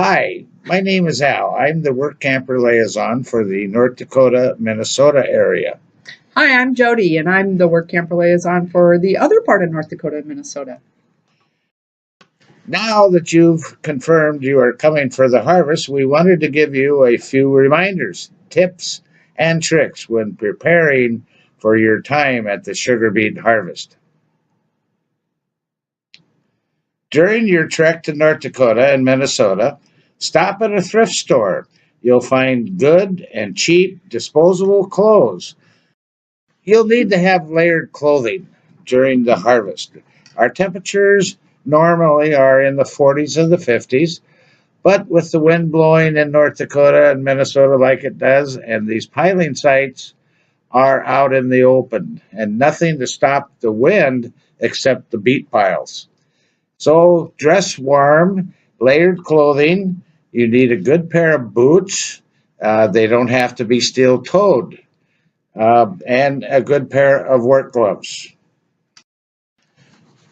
Hi, my name is Al. I'm the work camper liaison for the North Dakota, Minnesota area. Hi, I'm Jody, and I'm the work camper liaison for the other part of North Dakota and Minnesota. Now that you've confirmed you are coming for the harvest, we wanted to give you a few reminders, tips, and tricks when preparing for your time at the sugar beet harvest. During your trek to North Dakota and Minnesota, stop at a thrift store. You'll find good and cheap disposable clothes. You'll need to have layered clothing during the harvest. Our temperatures normally are in the 40s and the 50s, but with the wind blowing in North Dakota and Minnesota like it does, and these piling sites are out in the open and nothing to stop the wind except the beet piles. So dress warm, layered clothing. You need a good pair of boots. They don't have to be steel toed. And a good pair of work gloves.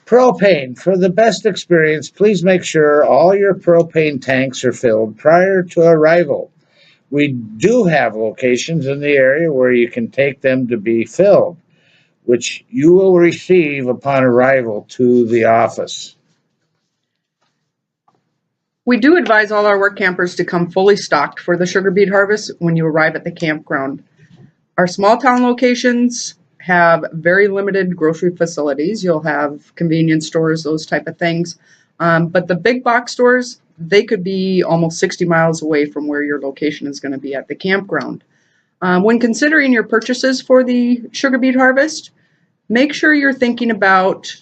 Propane. For the best experience, please make sure all your propane tanks are filled prior to arrival. We do have locations in the area where you can take them to be filled, which you will receive upon arrival to the office. We do advise all our work campers to come fully stocked for the sugar beet harvest when you arrive at the campground. Our small town locations have very limited grocery facilities. You'll have convenience stores, those type of things. But the big box stores, they could be almost 60 miles away from where your location is going to be at the campground. When considering your purchases for the sugar beet harvest, make sure you're thinking about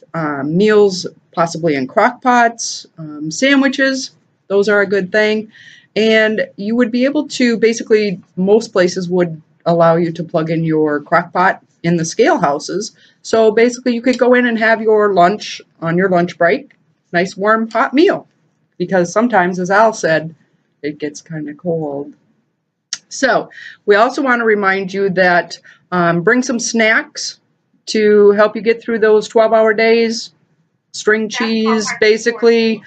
meals possibly in crock pots, sandwiches. Those are a good thing. And you would be able to basically, most places would allow you to plug in your crock pot in the scale houses. So basically you could go in and have your lunch on your lunch break, nice warm hot meal. Because sometimes, as Al said, it gets kind of cold. So we also want to remind you that bring some snacks to help you get through those 12-hour days. String cheese, basically,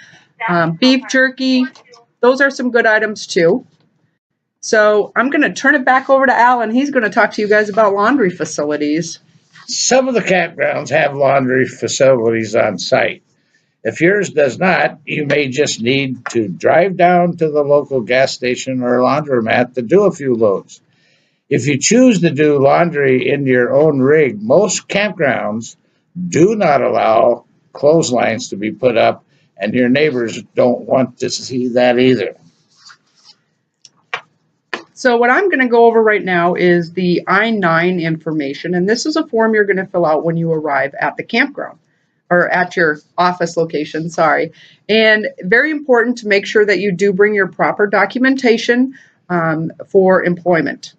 beef jerky. Those are some good items too. So I'm going to turn it back over to Al, and he's going to talk to you guys about laundry facilities. Some of the campgrounds have laundry facilities on site. If yours does not, you may just need to drive down to the local gas station or laundromat to do a few loads. If you choose to do laundry in your own rig, most campgrounds do not allow clotheslines to be put up, and your neighbors don't want to see that either. So what I'm going to go over right now is the I-9 information, and this is a form you're going to fill out when you arrive at the campground, or at your office location, sorry. And very important to make sure that you do bring your proper documentation for employment.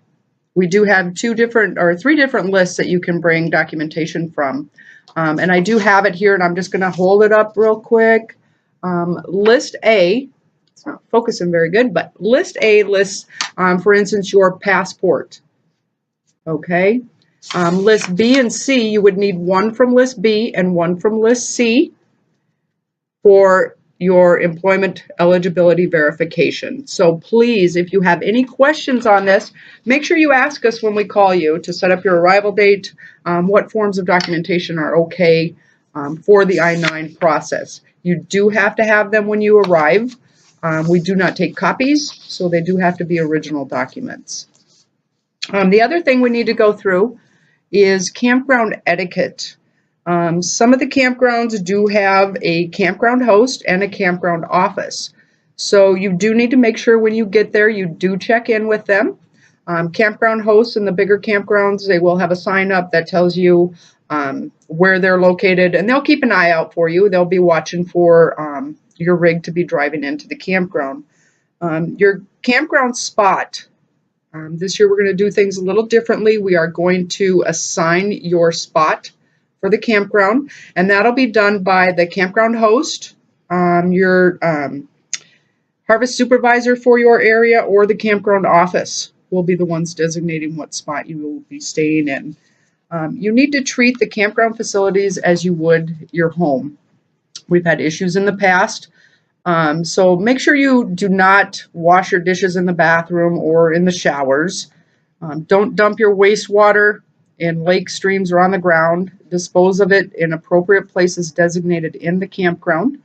We do have three different lists that you can bring documentation from. And I do have it here, and I'm just going to hold it up real quick. List A, it's not focusing very good, but List A lists, for instance, your passport. Okay. List B and C, you would need one from List B and one from List C for your employment eligibility verification. So please, if you have any questions on this, make sure you ask us when we call you to set up your arrival date, what forms of documentation are okay for the I-9 process. You do have to have them when you arrive. We do not take copies, so they do have to be original documents. The other thing we need to go through is campground etiquette. Some of the campgrounds do have a campground host and a campground office. So you do need to make sure when you get there, you do check in with them. Campground hosts in the bigger campgrounds, they will have a sign up that tells you where they're located, and they'll keep an eye out for you. They'll be watching for your rig to be driving into the campground. Your campground spot. This year we're going to do things a little differently. We are going to assign your spot for the campground, and that'll be done by the campground host, your harvest supervisor for your area, or the campground office will be the ones designating what spot you will be staying in. You need to treat the campground facilities as you would your home. We've had issues in the past So make sure you do not wash your dishes in the bathroom or in the showers. Don't dump your wastewater in lake, streams, or on the ground. Dispose of it in appropriate places designated in the campground.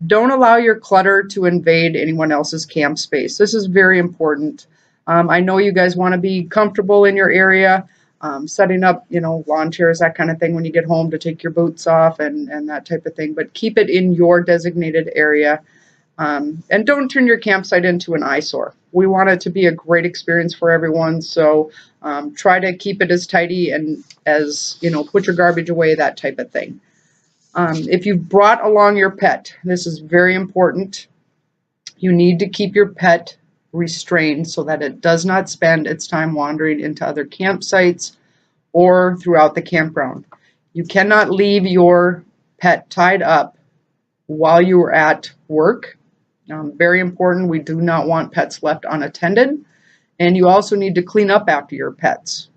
Don't allow your clutter to invade anyone else's camp space. This is very important. I know you guys want to be comfortable in your area, setting up, lawn chairs, that kind of thing when you get home to take your boots off and that type of thing. But keep it in your designated area. And don't turn your campsite into an eyesore. We want it to be a great experience for everyone. So try to keep it as tidy and as, put your garbage away, that type of thing. If you've brought along your pet, this is very important. You need to keep your pet restrained so that it does not spend its time wandering into other campsites or throughout the campground. You cannot leave your pet tied up while you are at work. Very important. We do not want pets left unattended. And you also need to clean up after your pets.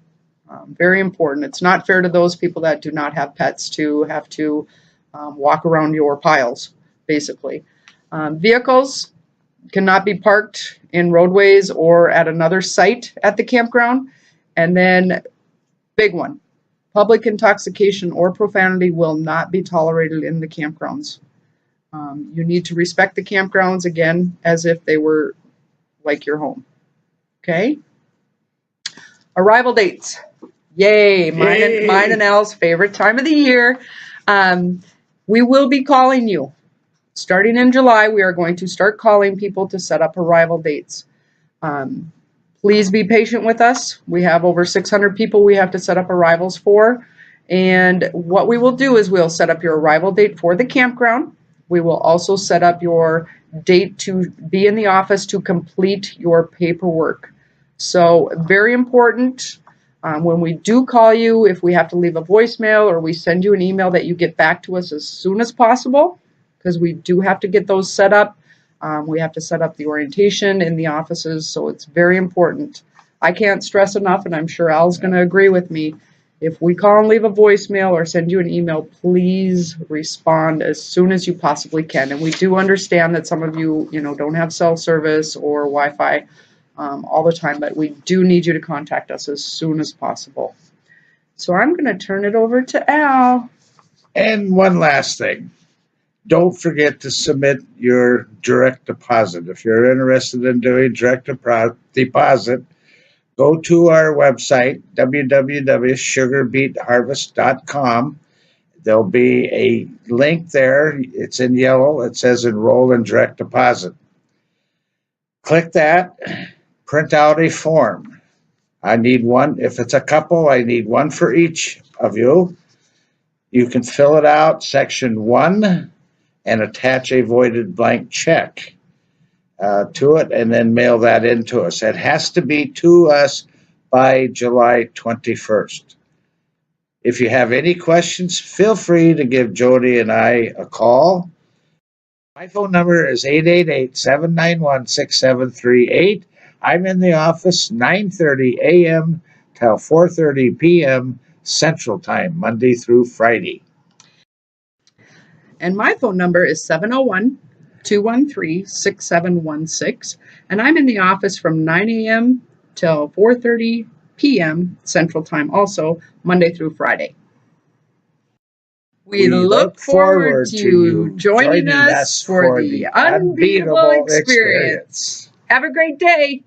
Very important. It's not fair to those people that do not have pets to have to walk around your piles, basically. Vehicles cannot be parked in roadways or at another site at the campground. And then, big one, public intoxication or profanity will not be tolerated in the campgrounds. You need to respect the campgrounds, again, as if they were like your home. Okay? Arrival dates. Yay! Mine and Al's favorite time of the year. We will be calling you. Starting in July, we are going to start calling people to set up arrival dates. Please be patient with us. We have over 600 people we have to set up arrivals for. And what we will do is we'll set up your arrival date for the campground. We will also set up your date to be in the office to complete your paperwork. So very important. When we do call you, if we have to leave a voicemail or we send you an email, that you get back to us as soon as possible, because we do have to get those set up. We have to set up the orientation in the offices, so it's very important. I can't stress enough, and I'm sure Al's going to agree with me. If we call and leave a voicemail or send you an email, please respond as soon as you possibly can. And we do understand that some of you, don't have cell service or Wi-Fi all the time, but we do need you to contact us as soon as possible. So I'm going to turn it over to Al. And one last thing. Don't forget to submit your direct deposit. If you're interested in doing direct deposit, go to our website, www.sugarbeetharvest.com. There'll be a link there. It's in yellow. It says enroll in direct deposit. Click that, print out a form. I need one. If it's a couple, I need one for each of you. You can fill it out, section 1, and attach a voided blank check to it, and then mail that in to us. It has to be to us by July 21st. If you have any questions, feel free to give Jody and I a call. My phone number is 888-791-6738. I'm in the office 9:30 a.m. till 4:30 p.m. Central Time, Monday through Friday. And my phone number is 701-213-6716. And I'm in the office from 9 a.m. till 4:30 p.m. Central Time, also Monday through Friday. We look forward to you joining us for the unbeatable experience. Have a great day.